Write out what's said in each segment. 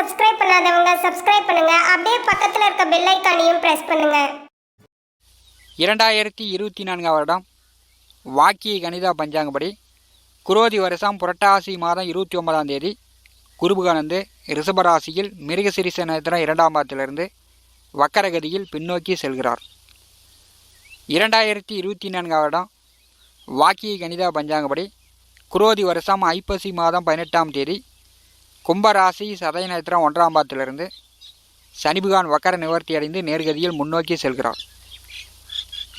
Subscribe பண்ணாதவங்க subscribe பண்ணுங்க. அப்படியே பக்கத்துல இருக்க பெல் ஐகானையும் பிரஸ் பண்ணுங்க. 2024 வருடம் வாக்கிய கணித பஞ்சாங்கப்படி குரோதி வருஷம் புரட்டாசி மாதம் 29ஆம் தேதி குருபுகானந்து ரிஷபராசியில் மிருகசிரிச நட்சத்திரம் 2ஆம் பாதத்திலிருந்து வக்கரகதியில் பின்னோக்கி செல்கிறார். 2024 வருடம் வாக்கிய கணித பஞ்சாங்கப்படி குரோதி வருஷம் ஐப்பசி மாதம் 18ஆம் தேதி கும்பராசி சதய நட்சத்திரம் 1ஆம் பாதத்திலிருந்து சனிபுகான் வக்கர நிவர்த்தி அடைந்து நேர்கதியில் முன்னோக்கி செல்கிறார்.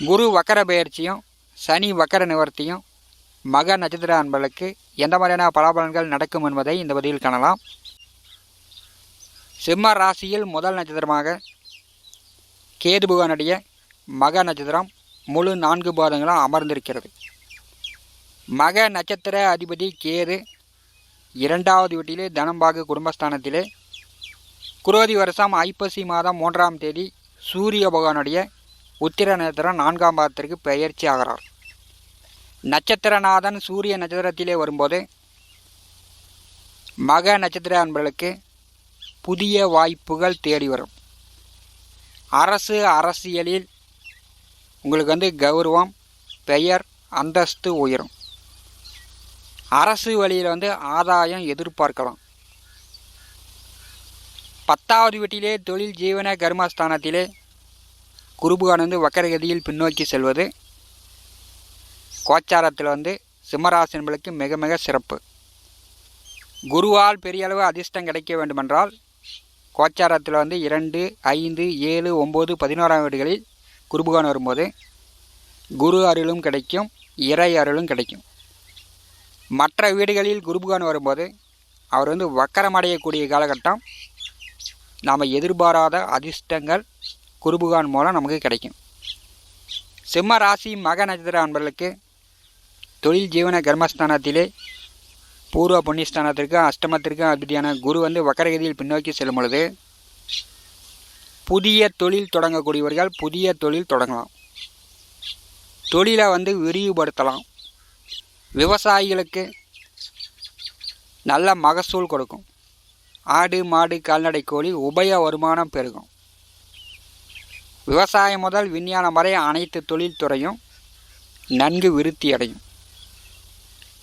குரு வக்கர பெயர்ச்சியும் சனி வக்கர நிவர்த்தியும் மக நட்சத்திர அன்பர்களுக்கு எந்த மாதிரியான பலாபலன்கள் நடக்கும் என்பதை இந்த பதிவில் காணலாம். சிம்ம ராசியில் முதல் நட்சத்திரமாக கேது புகானுடைய மக நட்சத்திரம் முழு 4 பாதங்களும் அமர்ந்திருக்கிறது. மக நட்சத்திர அதிபதி கேது 2வது வீட்டிலே தனம்பாகு குடும்பஸ்தானத்திலே குரோதி வருஷம் ஐப்பசி மாதம் 3ஆம் தேதி சூரிய பகவானுடைய உத்திர நட்சத்திரம் 4ஆம் பாதத்திற்கு பெயர்ச்சி ஆகிறார். நட்சத்திரநாதன் சூரிய நட்சத்திரத்திலே வரும்போது மக நட்சத்திர அன்பர்களுக்கு புதிய வாய்ப்புகள் தேடி வரும். அரசியலில் உங்களுக்கு கௌரவம், பெயர், அந்தஸ்து உயரும். அரசு வழியில் ஆதாயம் எதிர்பார்க்கலாம். 10வது வீட்டிலே தொழில் ஜீவன கர்மஸ்தானத்திலே குருபுகானந்து வக்கரகதியில் பின்னோக்கி செல்வது கோச்சாரத்தில் சிம்மராசி என்பதற்கு மிக மிக சிறப்பு. குருவால் பெரிய அளவு அதிர்ஷ்டம் கிடைக்க வேண்டுமென்றால் கோச்சாரத்தில் 2, 5, 7, 9, 11ஆம் வீடுகளில் குருபுகான் வரும்போது குரு அருளும் கிடைக்கும், இறை அருளும் கிடைக்கும். மற்ற வீடுகளில் குருபுகான் வரும்போது அவர் வக்கரமடையக்கூடிய காலகட்டம். நாம் எதிர்பாராத அதிர்ஷ்டங்கள் குருபுகான் மூலம் நமக்கு கிடைக்கும். சிம்ம ராசி மக நட்சத்திர அன்பர்களுக்கு தொழில் ஜீவன கர்மஸ்தானத்திலே பூர்வ புண்ணியஸ்தானத்திற்கும் அஷ்டமத்திற்கும் அதிபதியான குரு வக்கரகதியில் பின்னோக்கி செல்லும் பொழுது புதிய தொழில் தொடங்கக்கூடியவர்கள் புதிய தொழில் தொடங்கலாம். தொழிலை விரிவுபடுத்தலாம். விவசாயிகளுக்கு நல்ல மகசூல் கொடுக்கும். ஆடு மாடு கால்நடை கோழி உபய வருமானம் பெருகும். விவசாயம் முதல் விஞ்ஞானம் வரை அனைத்து தொழில்துறையும் நன்கு விருத்தி அடையும்.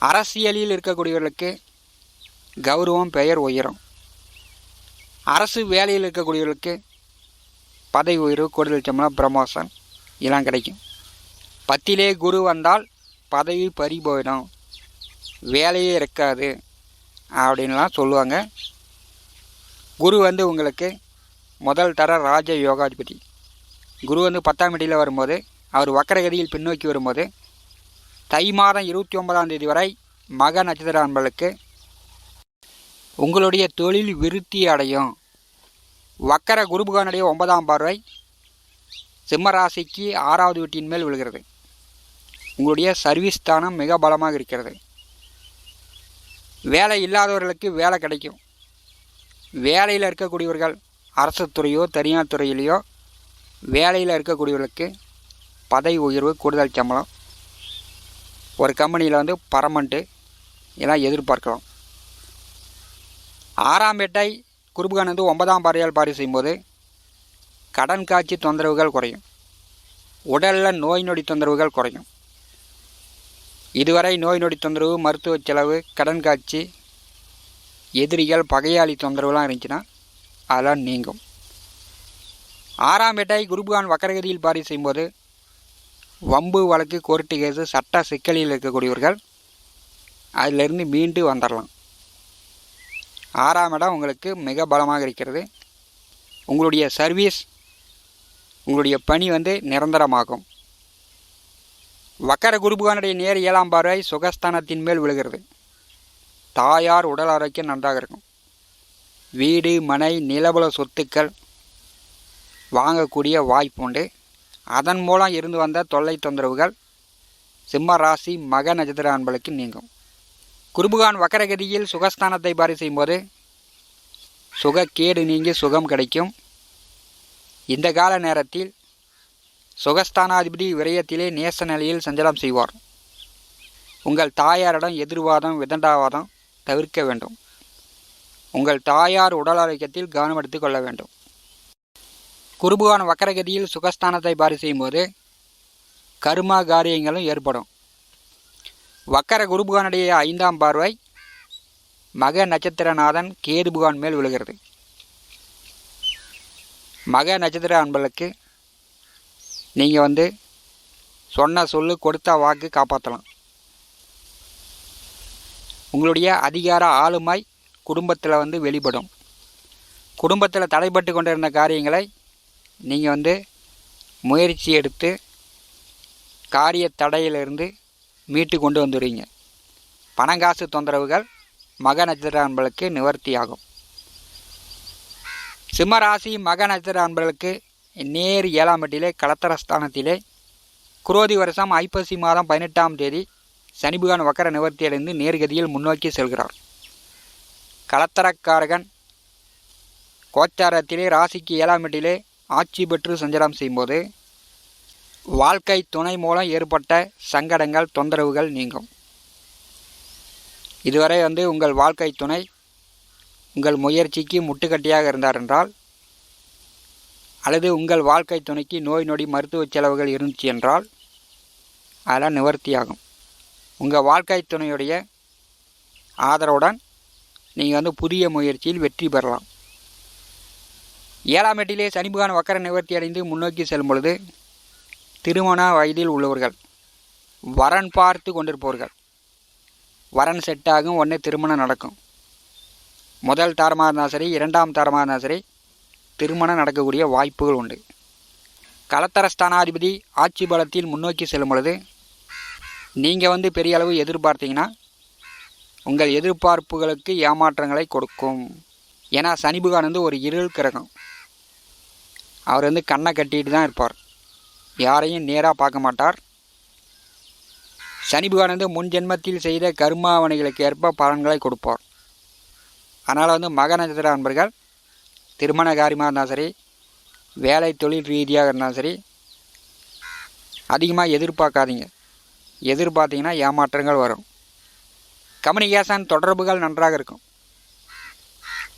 அரசியலில் இருக்கக்கூடியவர்களுக்கு கௌரவம், பெயர் உயரும். அரசு வேலையில் இருக்கக்கூடியவர்களுக்கு பதவி உயர்வு, கூடுதல் சம்பளம், ப்ரமோஷன் இதெல்லாம் கிடைக்கும். 10லே குரு வந்தால் பதவி பறி போயிடும், வேலையே இருக்காது அப்படின்லாம் சொல்லுவாங்க. குரு உங்களுக்கு முதல் தர ராஜ யோகாதிபதி. குரு 10ஆம் வீட்டில் வரும்போது அவர் வக்கரகதியில் பின்னோக்கி வரும்போது தை மாதம் 29ஆம் தேதி வரை மக நட்சத்திர அன்பர்களுக்கு உங்களுடைய தொழில் விருத்தி அடையும். வக்கர குருபுகானுடைய 9ஆம் பார்வை சிம்மராசிக்கு 6வது வீட்டின் மேல் விழுகிறது. உங்களுடைய சர்வீஸ் ஸ்தானம் மிக பலமாக இருக்கிறது. வேலை இல்லாதவர்களுக்கு வேலை கிடைக்கும். வேலையில் இருக்கக்கூடியவர்கள் அரசு துறையோ தனியார் துறையிலையோ வேலையில் இருக்கக்கூடியவர்களுக்கு பதவி உயர்வு, கூடுதல் சம்பளம், ஒரு கம்பெனியில் பர்மனெண்ட்டு இதெல்லாம் எதிர்பார்க்கலாம். 6ஆம் வீட்டை குருபுகான் 9ஆம் பார்வையால் பார்வை செய்யும்போது கடன் காட்சி தொந்தரவுகள் குறையும். உடலில் நோய் நொடி தொந்தரவுகள் குறையும். இதுவரை நோய் நொடி தொந்தரவு, மருத்துவ செலவு, கடன் காட்சி, எதிரிகள், பகையாளி தொந்தரவுலாம் இருந்துச்சுன்னா அதெல்லாம் நீங்கும். 6ஆம் வீட்டை குருபுகான் வக்கரகதியில் பார்வை செய்யும்போது வம்பு வழக்கு, கோர்ட்டு கேஸு, சட்ட சிக்கலில் இருக்கக்கூடியவர்கள் அதிலிருந்து மீண்டு வந்துடலாம். 6ஆம் இடம் உங்களுக்கு மிக பலமாக இருக்கிறது. உங்களுடைய சர்வீஸ், உங்களுடைய பணி நிரந்தரமாகும். வக்கர குருபுகானுடைய நேர் 7ஆம் பார்வை சுகஸ்தானத்தின் மேல் விழுகிறது. தாயார் உடல் ஆரோக்கியம் நன்றாக இருக்கும். வீடு, மனை, நிலபல சொத்துக்கள் வாங்கக்கூடிய வாய்ப்பு உண்டு. அதன் மூலம் இருந்து வந்த தொல்லை தொந்தரவுகள் சிம்ம ராசி மக நட்சத்திர அன்பர்களுக்கு நீங்கும். குருபுகான் வக்கரகதியில் சுகஸ்தானத்தை பார்வை செய்யும்போது சுகக்கேடு நீங்கி சுகம் கிடைக்கும். இந்த கால நேரத்தில் சுகஸ்தானாதிபதி விரயத்திலே நேச நிலையில் சஞ்சலம் செய்வார். உங்கள் தாயாரிடம் எதிர்வாதம், விதண்டாவாதம் தவிர்க்க வேண்டும். உங்கள் தாயார் உடல் ஆரோக்கியத்தில் கவனம் எடுத்துக் கொள்ள வேண்டும். குருபகவான் வக்கரகதியில் சுகஸ்தானத்தை பாரி செய்யும்போது கர்மா காரியங்களும் ஏற்படும். வக்கர குருபகவானுடைய 5ஆம் பார்வை மக நட்சத்திரநாதன் கேது பகவான் மேல் விழுகிறது. மக நட்சத்திர அன்பர்களுக்கு நீங்கள் சொன்ன சொல்லு கொடுத்த வாக்கு காப்பாற்றலாம். உங்களுடைய அதிகார ஆளுமை குடும்பத்தில் வெளிப்படும். குடும்பத்தில் தடைப்பட்டு கொண்டிருந்த காரியங்களை நீங்கள் முயற்சி எடுத்து காரிய தடையிலிருந்து மீட்டு கொண்டு வந்துடுவீங்க. பணங்காசு தொந்தரவுகள் மக நட்சத்திர அன்பர்களுக்கு நிவர்த்தியாகும். சிம்மராசி மக நட்சத்திர அன்பர்களுக்கு நேர் 7ஆம் வீட்டிலே கலத்தரஸ்தானத்திலே குரோதி வருஷம் ஐப்பசி மாதம் 18ஆம் தேதி சனி பகவான் வக்கர நிவர்த்தியடைந்து நேர்கதியில் முன்னோக்கி செல்கிறார். கலத்தரக்காரகன் கோச்சாரத்திலே ராசிக்கு 7ஆம் வீட்டிலே ஆட்சி பெற்று சஞ்சாரம் செய்யும்போது வாழ்க்கை துணை மூலம் ஏற்பட்ட சங்கடங்கள் தொந்தரவுகள் நீங்கும். இதுவரை உங்கள் வாழ்க்கை துணை உங்கள் முயற்சிக்கு முட்டுக்கட்டியாக இருந்தார் என்றால், அல்லது உங்கள் வாழ்க்கை துணைக்கு நோய் நொடி மருத்துவ செலவுகள் இருந்துச்சு என்றால் அதெல்லாம் நிவர்த்தியாகும். உங்கள் வாழ்க்கை துணையுடைய ஆதரவுடன் நீங்கள் புதிய முயற்சியில் வெற்றி பெறலாம். 7ஆம் வீட்டிலே சனி பகவான் வக்கர நிவர்த்தி அடைந்து முன்னோக்கி செல்லும் பொழுது திருமண வயதில் உள்ளவர்கள், வரன் பார்த்து கொண்டிருப்பவர்கள், வரன் செட்டாகும், உடனே திருமணம் நடக்கும். முதல் தாரமாக இருந்தால் சரி, 2ஆம் தாரமாக இருந்தால் சரி, திருமணம் நடக்கக்கூடிய வாய்ப்புகள் உண்டு. கலத்தரஸ்தானாதிபதி ஆட்சி பலத்தில் முன்னோக்கி செல்லும் பொழுது நீங்கள் பெரிய அளவு எதிர்பார்த்தீங்கன்னா உங்கள் எதிர்பார்ப்புகளுக்கு ஏமாற்றங்களை கொடுக்கும். ஏன்னா சனி பகவான் ஒரு இருள் கிரகம். அவர் கண்ணை கட்டிட்டு தான் இருப்பார், யாரையும் நேராக பார்க்க மாட்டார். சனி பகவான் முன் ஜென்மத்தில் செய்த கர்மாவனைகளுக்கு ஏற்ப பலன்களை கொடுப்பார். அதனால் மக நட்சத்திர அன்பர்கள் திருமண காரியமாக இருந்தாலும் சரி, வேலை தொழில் ரீதியாக இருந்தாலும் சரி, அதிகமாக எதிர்பார்க்காதீங்க. எதிர்பார்த்தீங்கன்னா ஏமாற்றங்கள் வரும். கம்யூனிகேஷன் தொடர்புகள் நன்றாக இருக்கும்.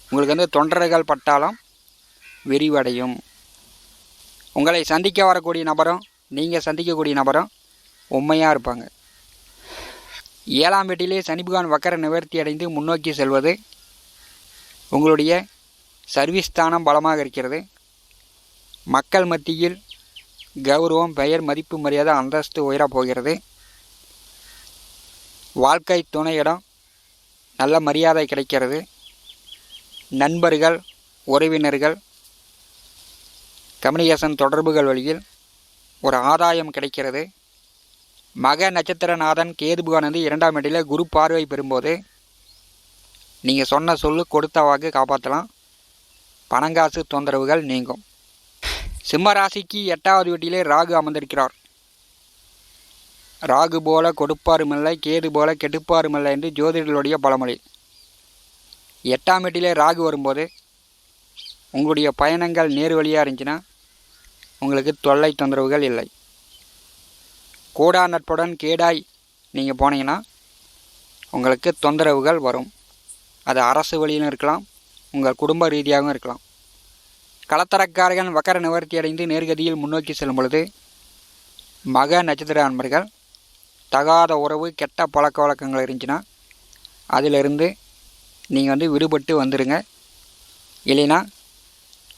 உங்களுக்கு தொண்டர்கள் பட்டாலும் விரிவடையும். உங்களை சந்திக்க வரக்கூடிய நபரும் நீங்கள் சந்திக்கக்கூடிய நபரும் உண்மையாக இருப்பாங்க. 7ஆம் வீட்டிலே சனி பகவான் வக்கர நிவர்த்தி அடைந்து முன்னோக்கி செல்வது உங்களுடைய சர்வீஸ் ஸ்தானம் பலமாக இருக்கிறது. மக்கள் மத்தியில் கௌரவம், பெயர், மதிப்பு, மரியாதை, அந்தஸ்து உயரப் போகிறது. வாழ்க்கை துணையிடம் நல்ல மரியாதை கிடைக்கிறது. நண்பர்கள், உறவினர்கள், கம்யூனிகேஷன் தொடர்புகள் வழியில் ஒரு ஆதாயம் கிடைக்கிறது. மக நட்சத்திரநாதன் கேது பகவான் 2ஆம் வீட்டில் குரு பார்வை பெறும்போது நீங்கள் சொன்ன சொல்லு கொடுத்த வாக்கு காப்பாற்றலாம். பணங்காசு தொந்தரவுகள் நீங்கும். சிம்ம ராசிக்கு 8ஆவது வீட்டிலே ராகு அமர்ந்திருக்கிறார். ராகு போல கொடுப்பாருமில்லை, கேது போல கெடுப்பாருமில்லை என்று ஜோதிடர்களுடைய பழமொழி. 8ஆம் வீட்டிலே ராகு வரும்போது உங்களுடைய பயணங்கள் நேர் வழியாக இருந்துச்சுன்னா உங்களுக்கு தொல்லை தொந்தரவுகள் இல்லை. கூடா நட்புடன் கேடாய் நீங்கள் போனீங்கன்னா உங்களுக்கு தொந்தரவுகள் வரும். அது அரசு வழியிலும் இருக்கலாம், உங்கள் குடும்ப ரீதியாகவும் இருக்கலாம். கலத்தரக்காரகன் வக்கர நிவர்த்தி அடைந்து நேர்கதியில் முன்னோக்கி செல்லும் பொழுது மக நட்சத்திர அன்பர்கள் தகாத உறவு, கெட்ட பழக்க வழக்கங்கள் இருந்துச்சுன்னா அதிலிருந்து நீங்கள் விடுபட்டு வந்துடுங்க. இல்லைன்னா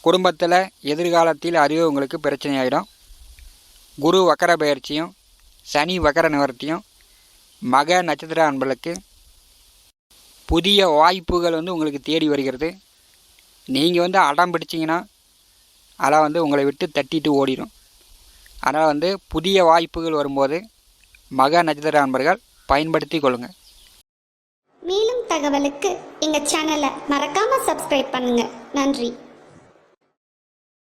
குடும்பத்தில் எதிர்காலத்தில் அதுவே உங்களுக்கு பிரச்சனை ஆகிடும். குரு வக்கர பயிற்சியும் சனி வக்கர நிவர்த்தியும் மக நட்சத்திர அன்பர்களுக்கு புதிய வாய்ப்புகள் உங்களுக்கு தேடி வருகிறது. நீங்கள் அடம் பிடிச்சிங்கன்னா அதெல்லாம் உங்களை விட்டு தட்டிட்டு ஓடிடும். அதனால் புதிய வாய்ப்புகள் வரும்போது மக நட்சத்திர அன்பர்கள் பயன்படுத்தி கொள்ளுங்கள். மேலும் தகவலுக்கு எங்கள் சேனலை மறக்காமல் சப்ஸ்கிரைப் பண்ணுங்கள். நன்றி.